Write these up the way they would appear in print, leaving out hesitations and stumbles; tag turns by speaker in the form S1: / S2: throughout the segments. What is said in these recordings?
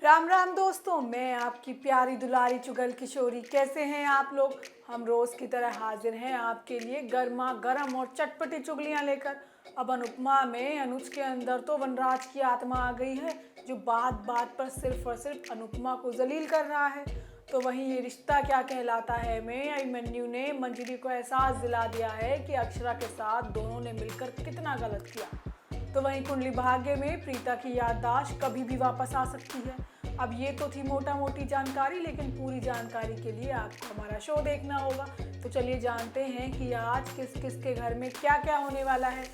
S1: राम राम दोस्तों, मैं आपकी प्यारी दुलारी चुगल किशोरी। कैसे हैं आप लोग? हम रोज़ की तरह हाजिर हैं आपके लिए गर्मा गर्म और चटपटी चुगलियां लेकर। अब अनुपमा में अनुज के अंदर तो वनराज की आत्मा आ गई है, जो बात बात पर सिर्फ और सिर्फ अनुपमा को जलील कर रहा है। तो वहीं ये रिश्ता क्या कहलाता है में अभिमन्यु ने मंजरी को एहसास दिला दिया है कि अक्षरा के साथ दोनों ने मिलकर कितना गलत किया। तो वहीं कुंडली भाग्य में प्रीता की याददाश्त कभी भी वापस आ सकती है। अब ये तो थी मोटा मोटी जानकारी, लेकिन पूरी जानकारी के लिए आपको हमारा शो देखना होगा। तो चलिए जानते हैं कि आज किस किस के घर में क्या क्या होने वाला है।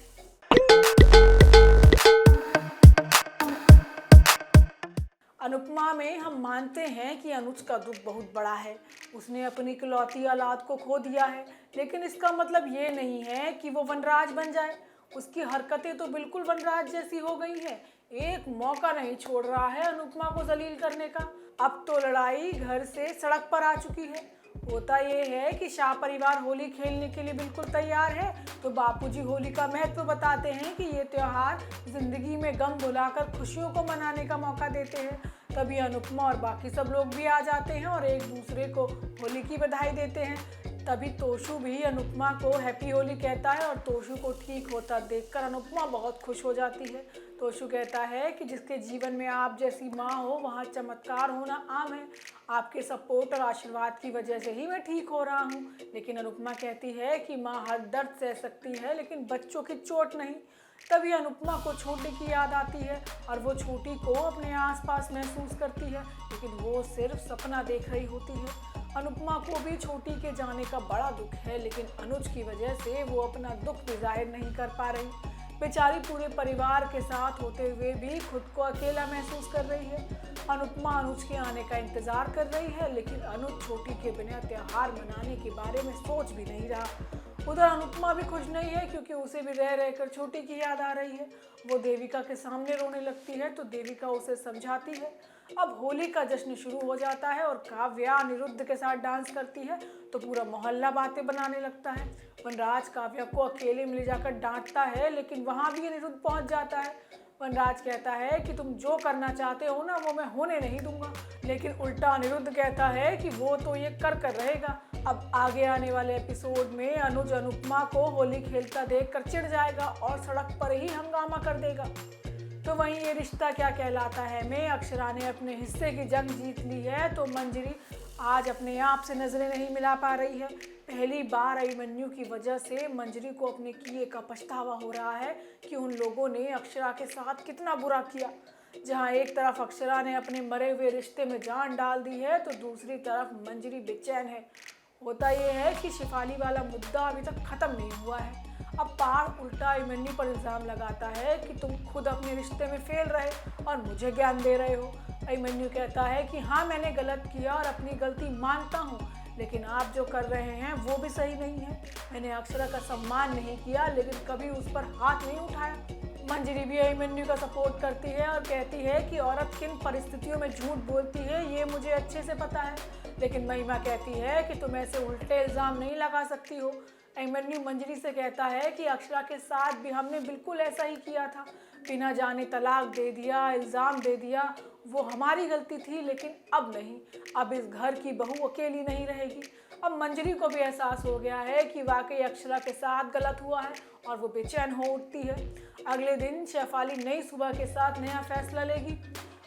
S1: अनुपमा में हम मानते हैं कि अनुज का दुख बहुत बड़ा है। उसने अपनी इकलौती औलाद को खो दिया है, लेकिन इसका मतलब ये नहीं है कि वो वनराज बन जाए। उसकी हरकतें तो बिल्कुल वनराज जैसी हो गई हैं। एक मौका नहीं छोड़ रहा है अनुपमा को जलील करने का। अब तो लड़ाई घर से सड़क पर आ चुकी है। होता ये है कि शाह परिवार होली खेलने के लिए बिल्कुल तैयार है, तो बापूजी होली का महत्व बताते हैं कि ये त्योहार जिंदगी में गम भुलाकर खुशियों को मनाने का मौका देते हैं। तभी अनुपमा और बाकी सब लोग भी आ जाते हैं और एक दूसरे को होली की बधाई देते हैं। तभी तोशु भी अनुपमा को हैप्पी होली कहता है और तोशु को ठीक होता देखकर अनुपमा बहुत खुश हो जाती है। तोशु कहता है कि जिसके जीवन में आप जैसी माँ हो, वहाँ चमत्कार होना आम है। आपके सपोर्ट और आशीर्वाद की वजह से ही मैं ठीक हो रहा हूँ। लेकिन अनुपमा कहती है कि माँ हर दर्द सह सकती है, लेकिन बच्चों की चोट नहीं। तभी अनुपमा को छोटी की याद आती है और वो छोटी को अपने आसपास महसूस करती है, लेकिन वो सिर्फ सपना देख रही होती है। अनुपमा को भी छोटी के जाने का बड़ा दुख है, लेकिन अनुज की वजह से वो अपना दुख भी जाहिर नहीं कर पा रही। बेचारी पूरे परिवार के साथ होते हुए भी खुद को अकेला महसूस कर रही है। अनुपमा अनुज के आने का इंतजार कर रही है, लेकिन अनुज छोटी के बिना त्योहार मनाने के बारे में सोच भी नहीं रहा। उधर अनुपमा भी खुश नहीं है, क्योंकि उसे भी रह रहकर छोटी की याद आ रही है। वो देविका के सामने रोने लगती है, तो देविका उसे समझाती है। अब होली का जश्न शुरू हो जाता है और काव्या अनिरुद्ध के साथ डांस करती है, तो पूरा मोहल्ला बातें बनाने लगता है। वनराज काव्या को अकेले में ले जाकर डांटता है, लेकिन वहाँ भी अनिरुद्ध पहुँच जाता है। वनराज कहता है कि तुम जो करना चाहते हो ना, वो मैं होने नहीं दूंगा, लेकिन उल्टा अनिरुद्ध कहता है कि वो तो ये कर रहेगा। अब आगे आने वाले एपिसोड में अनुज अनुपमा को होली खेलता देखकर चिढ़ जाएगा और सड़क पर ही हंगामा कर देगा। तो वहीं ये रिश्ता क्या कहलाता है में अक्षरा ने अपने हिस्से की जंग जीत ली है, तो मंजरी आज अपने आप से नजरें नहीं मिला पा रही है। पहली बार अभिमन्यु की वजह से मंजरी को अपने किए का पछतावा हो रहा है कि उन लोगों ने अक्षरा के साथ कितना बुरा किया। जहां एक तरफ अक्षरा ने अपने मरे हुए रिश्ते में जान डाल दी है, तो दूसरी तरफ मंजरी बेचैन है। होता यह है कि शिफाली वाला मुद्दा अभी तक खत्म नहीं हुआ है। अब पार उल्टा अभिमन्यु पर इल्ज़ाम लगाता है कि तुम खुद अपने रिश्ते में फेल रहे और मुझे ज्ञान दे रहे हो। अभिमन्यु कहता है कि हाँ, मैंने गलत किया और अपनी गलती मानता हूँ, लेकिन आप जो कर रहे हैं वो भी सही नहीं है। मैंने अक्षरा का सम्मान नहीं किया, लेकिन कभी उस पर हाथ नहीं उठाया। मंजरी भी अभिमन्यु का सपोर्ट करती है और कहती है कि औरत किन परिस्थितियों में झूठ बोलती है ये मुझे अच्छे से पता है, लेकिन महिमा कहती है कि तुम ऐसे उल्टे इल्ज़ाम नहीं लगा सकती हो। अभिमन्यु मंजरी से कहता है कि अक्षरा के साथ भी हमने बिल्कुल ऐसा ही किया था, बिना जाने तलाक दे दिया, इल्ज़ाम दे दिया। वो हमारी गलती थी, लेकिन अब नहीं। अब इस घर की बहू अकेली नहीं रहेगी। अब मंजरी को भी एहसास हो गया है कि वाकई अक्षरा के साथ गलत हुआ है और वो बेचैन हो उठती है। अगले दिन शेफाली नई सुबह के साथ नया फैसला लेगी।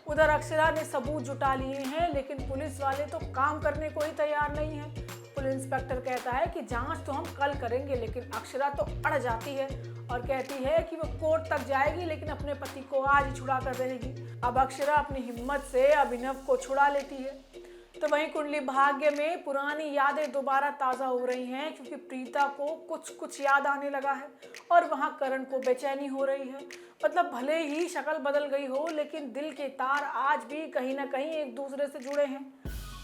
S1: उधर अक्षरा ने सबूत जुटा लिए हैं, लेकिन पुलिस वाले तो काम करने को ही तैयार नहीं है। पुलिस इंस्पेक्टर कहता है कि जांच तो हम कल करेंगे, लेकिन अक्षरा तो अड़ जाती है और कहती है कि वो कोर्ट तक जाएगी, लेकिन अपने पति को आज ही छुड़ा कर रहेगी। अब अक्षरा अपनी हिम्मत से अभिनव को छुड़ा लेती है। तो वहीं कुंडली भाग्य में पुरानी यादें दोबारा ताज़ा हो रही हैं, क्योंकि प्रीता को कुछ कुछ याद आने लगा है और वहाँ करण को बेचैनी हो रही है। मतलब भले ही शक्ल बदल गई हो, लेकिन दिल के तार आज भी कहीं ना कहीं एक दूसरे से जुड़े हैं।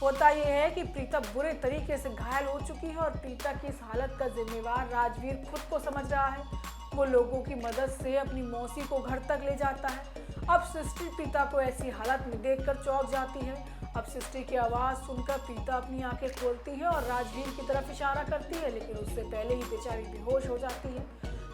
S1: होता यह है कि प्रीता बुरे तरीके से घायल हो चुकी है और प्रीता की इस हालत का जिम्मेवार राजवीर खुद को समझ रहा है। वो लोगों की मदद से अपनी मौसी को घर तक ले जाता है। अब सृष्टि प्रीता को ऐसी हालत में देखकर चौंक जाती है। अब सृष्टि की आवाज़ सुनकर प्रीता अपनी आंखें खोलती है और राजवीर की तरफ इशारा करती है, लेकिन उससे पहले ही बेचारी बेहोश हो जाती है।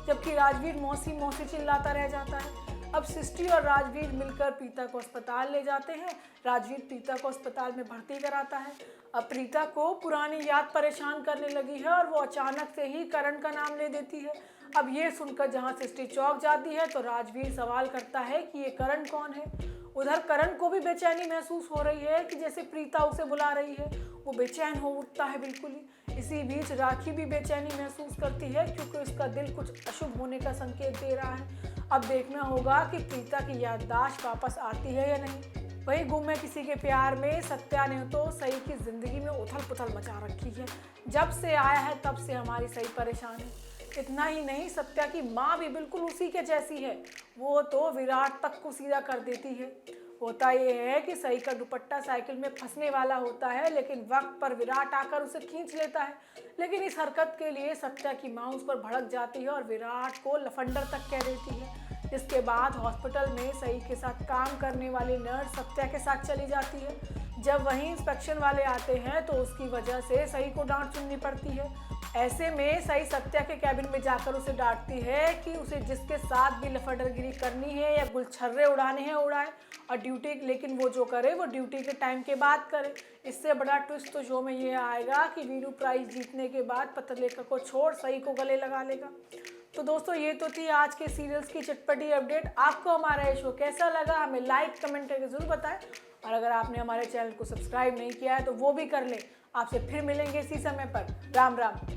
S1: जबकि राजवीर मौसी मौसी चिल्लाता रह जाता है। अब सृष्टि और राजवीर मिलकर प्रीता को अस्पताल ले जाते हैं। राजवीर प्रीता को अस्पताल में भर्ती कराता है। अब प्रीता को पुरानी याद परेशान करने लगी है और वो अचानक से ही करण का नाम ले देती है। अब ये सुनकर जहाँ सृष्टि चौंक जाती है तो राजवीर सवाल करता है कि ये करण कौन है। उधर करण को भी बेचैनी महसूस हो रही है कि जैसे प्रीता उसे बुला रही है। वो बेचैन हो उठता है बिल्कुल ही। इसी बीच राखी भी बेचैनी महसूस करती है क्योंकि उसका दिल कुछ अशुभ होने का संकेत दे रहा है। अब देखना होगा कि प्रीता की याददाश्त वापस आती है या नहीं। वहीं गुम है किसी के प्यार में सत्या ने तो सई की जिंदगी में उथल पुथल मचा रखी है। जब से आया है तब से हमारी सई परेशान है। इतना ही नहीं, सत्या की माँ भी बिल्कुल उसी के जैसी है। वो तो विराट तक को सीधा कर देती है। होता यह है कि सई का दुपट्टा साइकिल में फंसने वाला होता है, लेकिन वक्त पर विराट आकर उसे खींच लेता है। लेकिन इस हरकत के लिए सत्या की माँ उस पर भड़क जाती है और विराट को लफंडर तक कह देती है। जिसके बाद हॉस्पिटल में सई के साथ काम करने वाली नर्स सत्या के साथ चली जाती है। जब वहीं इंस्पेक्शन वाले आते हैं तो उसकी वजह से सई को डांट सुननी पड़ती है। ऐसे में सई सत्या के कैबिन में जाकर उसे डांटती है कि उसे जिसके साथ भी लफंडरगिरी करनी है या गुलछर्रे उड़ाने हैं उड़ाए, और ड्यूटी, लेकिन वो जो करे वो ड्यूटी के टाइम के बाद करे। इससे बड़ा ट्विस्ट तो शो में ये आएगा कि वीरू प्राइज जीतने के बाद पत्रलेखा को छोड़ सई को गले लगा लेगा। तो दोस्तों, ये तो थी आज के सीरियल्स की चटपटी अपडेट। आपको हमारा ये शो कैसा लगा हमें लाइक कमेंट करके जरूर बताएं, और अगर आपने हमारे चैनल को सब्सक्राइब नहीं किया है तो वो भी कर लें। आपसे फिर मिलेंगे इसी समय पर। राम राम।